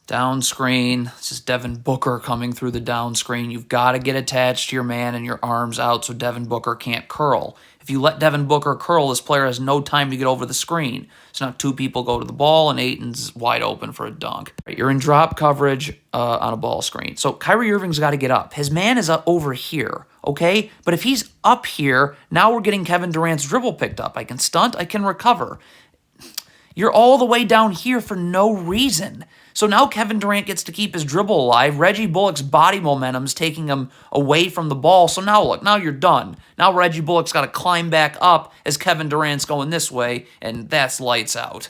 Down screen. This is Devin Booker coming through the down screen. You've got to get attached to your man and your arms out so Devin Booker can't curl. If you let Devin Booker curl, this player has no time to get over the screen. So now two people go to the ball, and Ayton's wide open for a dunk. You're in drop coverage on a ball screen. So Kyrie Irving's got to get up. His man is over here, okay? But if he's up here, now we're getting Kevin Durant's dribble picked up. I can stunt, I can recover. You're all the way down here for no reason. So now Kevin Durant gets to keep his dribble alive. Reggie Bullock's body momentum's taking him away from the ball. So now look, now you're done. Now Reggie Bullock's got to climb back up as Kevin Durant's going this way, and that's lights out.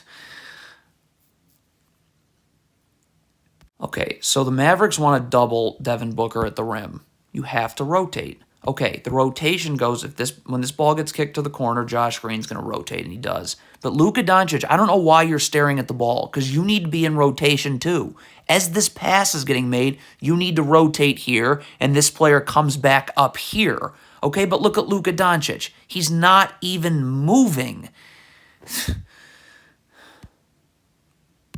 Okay, so the Mavericks want to double Devin Booker at the rim. You have to rotate. Okay, the rotation goes when this ball gets kicked to the corner, Josh Green's going to rotate, and he does. But Luka Doncic, I don't know why you're staring at the ball, because you need to be in rotation too. As this pass is getting made, you need to rotate here, and this player comes back up here. Okay, but look at Luka Doncic. He's not even moving.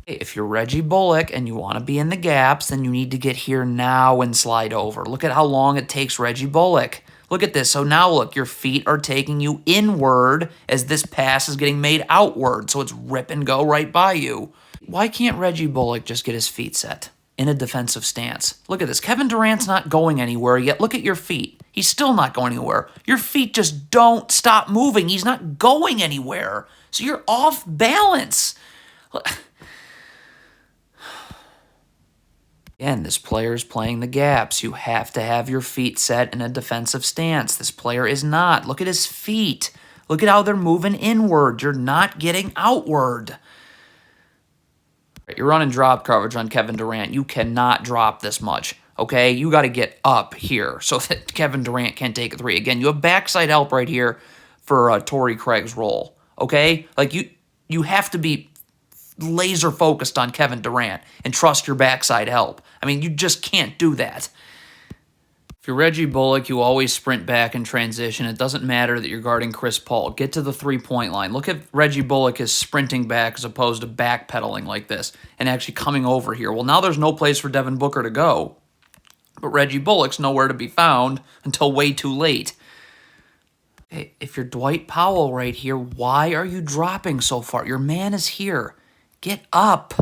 If you're Reggie Bullock and you want to be in the gaps, then you need to get here now and slide over. Look at how long it takes Reggie Bullock. Look at this. So now look, your feet are taking you inward as this pass is getting made outward. So it's rip and go right by you. Why can't Reggie Bullock just get his feet set in a defensive stance? Look at this. Kevin Durant's not going anywhere yet. Look at your feet. He's still not going anywhere. Your feet just don't stop moving. He's not going anywhere. So you're off balance. Again, this player's playing the gaps. You have to have your feet set in a defensive stance. This player is not. Look at his feet. Look at how they're moving inward. You're not getting outward. You're running drop coverage on Kevin Durant. You cannot drop this much, okay? You got to get up here so that Kevin Durant can't take a three. Again, you have backside help right here for Torrey Craig's role, okay? Like, you have to be laser focused on Kevin Durant and trust your backside help. I mean, you just can't do that. If you're Reggie Bullock, you always sprint back in transition. It doesn't matter that you're guarding Chris Paul. Get to the three-point line. Look at Reggie Bullock is sprinting back as opposed to backpedaling like this and actually coming over here. Well, now there's no place for Devin Booker to go. But Reggie Bullock's nowhere to be found until way too late. Okay, if you're Dwight Powell right here, why are you dropping so far? Your man is here. Get up.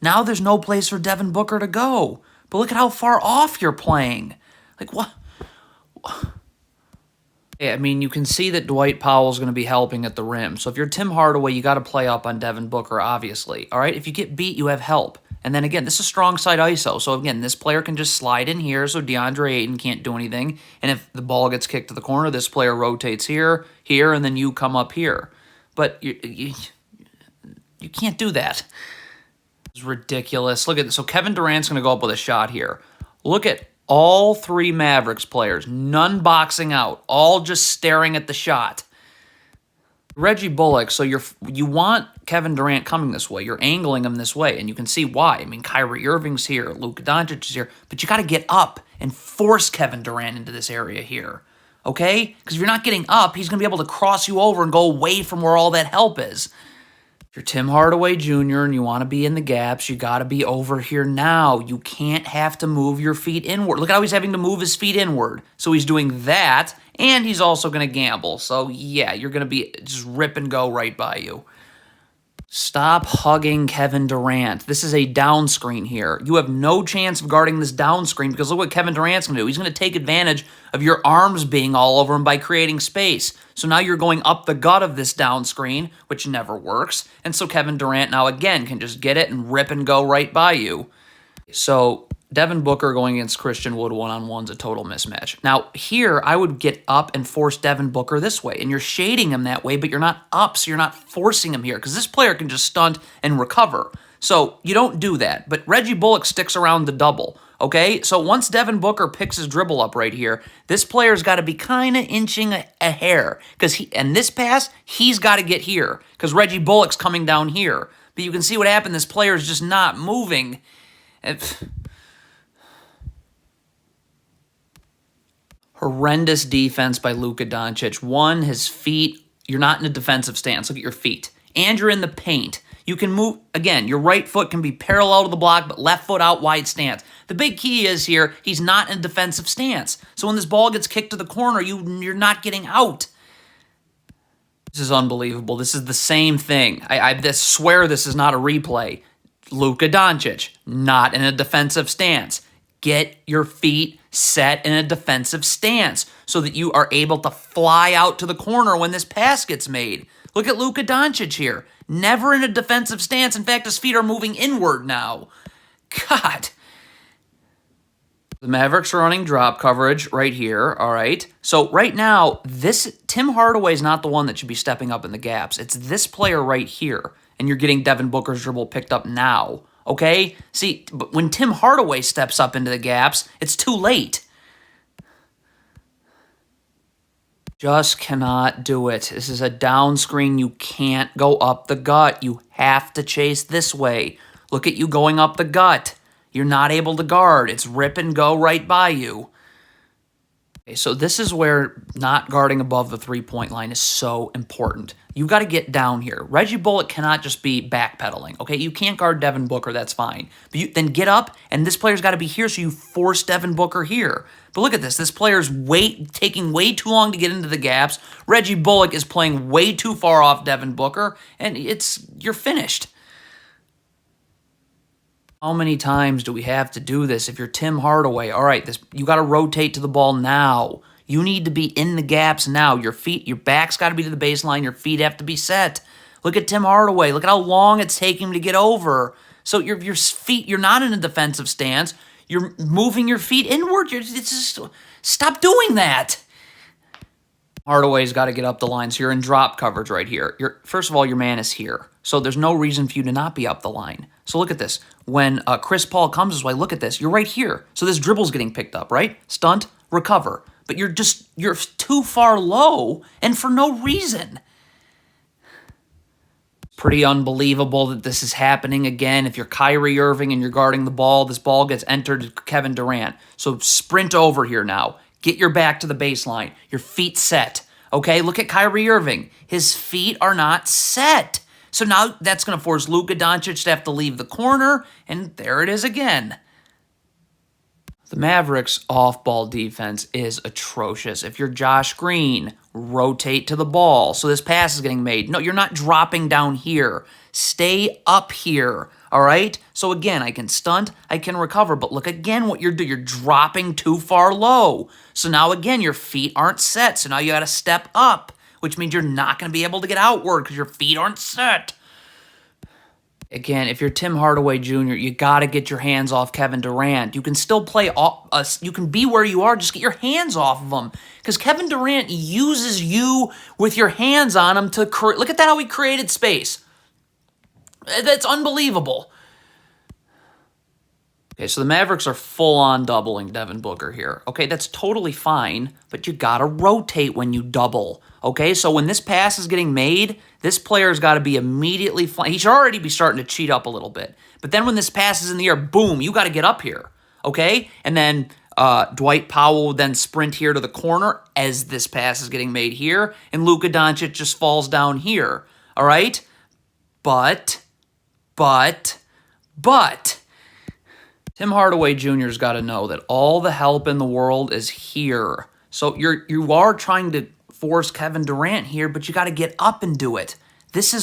Now there's no place for Devin Booker to go. But look at how far off you're playing. Like, what? Yeah, I mean, you can see that Dwight Powell's going to be helping at the rim. So if you're Tim Hardaway, you got to play up on Devin Booker, obviously. All right? If you get beat, you have help. And then again, this is strong side ISO. So again, this player can just slide in here so DeAndre Ayton can't do anything. And if the ball gets kicked to the corner, this player rotates here, and then you come up here. But you can't do that. It's ridiculous. Look at this. So Kevin Durant's going to go up with a shot here. Look at all three Mavericks players. None boxing out. All just staring at the shot. Reggie Bullock, so you want Kevin Durant coming this way. You're angling him this way, and you can see why. I mean, Kyrie Irving's here. Luka Doncic is here. But you got to get up and force Kevin Durant into this area here. Okay? Because if you're not getting up, he's going to be able to cross you over and go away from where all that help is. If you're Tim Hardaway Jr. and you want to be in the gaps, you got to be over here now. You can't have to move your feet inward. Look how he's having to move his feet inward. So he's doing that, and he's also going to gamble. So, yeah, you're going to be just rip and go right by you. Stop hugging Kevin Durant. This is a down screen here. You have no chance of guarding this down screen because look what Kevin Durant's going to do. He's going to take advantage of your arms being all over him by creating space. So now you're going up the gut of this down screen, which never works. And so Kevin Durant now again can just get it and rip and go right by you. So Devin Booker going against Christian Wood one-on-one's a total mismatch. Now, here, I would get up and force Devin Booker this way, and you're shading him that way, but you're not up, so you're not forcing him here, because this player can just stunt and recover. So you don't do that, but Reggie Bullock sticks around the double, okay? So once Devin Booker picks his dribble up right here, this player's got to be kind of inching a hair, and this pass, he's got to get here, because Reggie Bullock's coming down here. But you can see what happened. This player's just not moving. Horrendous defense by Luka Doncic. One, his feet, you're not in a defensive stance. Look at your feet. And you're in the paint. You can move, again, your right foot can be parallel to the block, but left foot out wide stance. The big key is here, he's not in a defensive stance. So when this ball gets kicked to the corner, you're not getting out. This is unbelievable. This is the same thing. I swear this is not a replay. Luka Doncic, not in a defensive stance. Get your feet set in a defensive stance so that you are able to fly out to the corner when this pass gets made. Look at Luka Doncic here. Never in a defensive stance. In fact, his feet are moving inward now. God. The Mavericks are running drop coverage right here, all right? So right now, Tim Hardaway is not the one that should be stepping up in the gaps. It's this player right here, and you're getting Devin Booker's dribble picked up now, okay? See, but when Tim Hardaway steps up into the gaps, it's too late. Just cannot do it. This is a down screen. You can't go up the gut. You have to chase this way. Look at you going up the gut. You're not able to guard. It's rip and go right by you. Okay, so this is where not guarding above the three-point line is so important. You've got to get down here. Reggie Bullock cannot just be backpedaling, okay? You can't guard Devin Booker, that's fine. But then get up, and this player's got to be here, so you force Devin Booker here. But look at this. This player's taking way too long to get into the gaps. Reggie Bullock is playing way too far off Devin Booker, and you're finished. How many times do we have to do this? If you're Tim Hardaway, all right, you got to rotate to the ball now. You need to be in the gaps now. Your back's got to be to the baseline. Your feet have to be set. Look at Tim Hardaway. Look at how long it's taking him to get over. So your feet, you're not in a defensive stance. You're moving your feet inward. Stop doing that. Hardaway's got to get up the line. So you're in drop coverage right here. First of all, your man is here. So there's no reason for you to not be up the line. So look at this. When Chris Paul comes this way, look at this. You're right here. So this dribble's getting picked up, right? Stunt, recover. But you're too far low and for no reason. Pretty unbelievable that this is happening again. If you're Kyrie Irving and you're guarding the ball, this ball gets entered to Kevin Durant. So sprint over here now. Get your back to the baseline. Your feet set. Okay, look at Kyrie Irving. His feet are not set. So now that's going to force Luka Doncic to have to leave the corner, and there it is again. The Mavericks' off-ball defense is atrocious. If you're Josh Green, rotate to the ball. So this pass is getting made. No, you're not dropping down here. Stay up here, all right? So again, I can stunt, I can recover, but look again what you're doing. You're dropping too far low. So now again, your feet aren't set. So now you got to step up, which means you're not going to be able to get outward because your feet aren't set. Again, if you're Tim Hardaway Jr., you got to get your hands off Kevin Durant. You can still play, you can be where you are, just get your hands off of him. Because Kevin Durant uses you with your hands on him to create, look at that, how he created space. That's unbelievable. Okay, so the Mavericks are full-on doubling Devin Booker here. Okay, that's totally fine, but you got to rotate when you double. Okay, so when this pass is getting made, this player's got to be immediately flying. He should already be starting to cheat up a little bit. But then when this pass is in the air, boom, you got to get up here. Okay, and then Dwight Powell will then sprint here to the corner as this pass is getting made here, and Luka Doncic just falls down here. All right, but Tim Hardaway Jr.'s got to know that all the help in the world is here. So you are trying to force Kevin Durant here, but you got to get up and do it.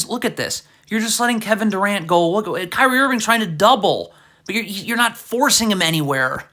Look at this. You're just letting Kevin Durant go. Look, Kyrie Irving's trying to double, but you're not forcing him anywhere.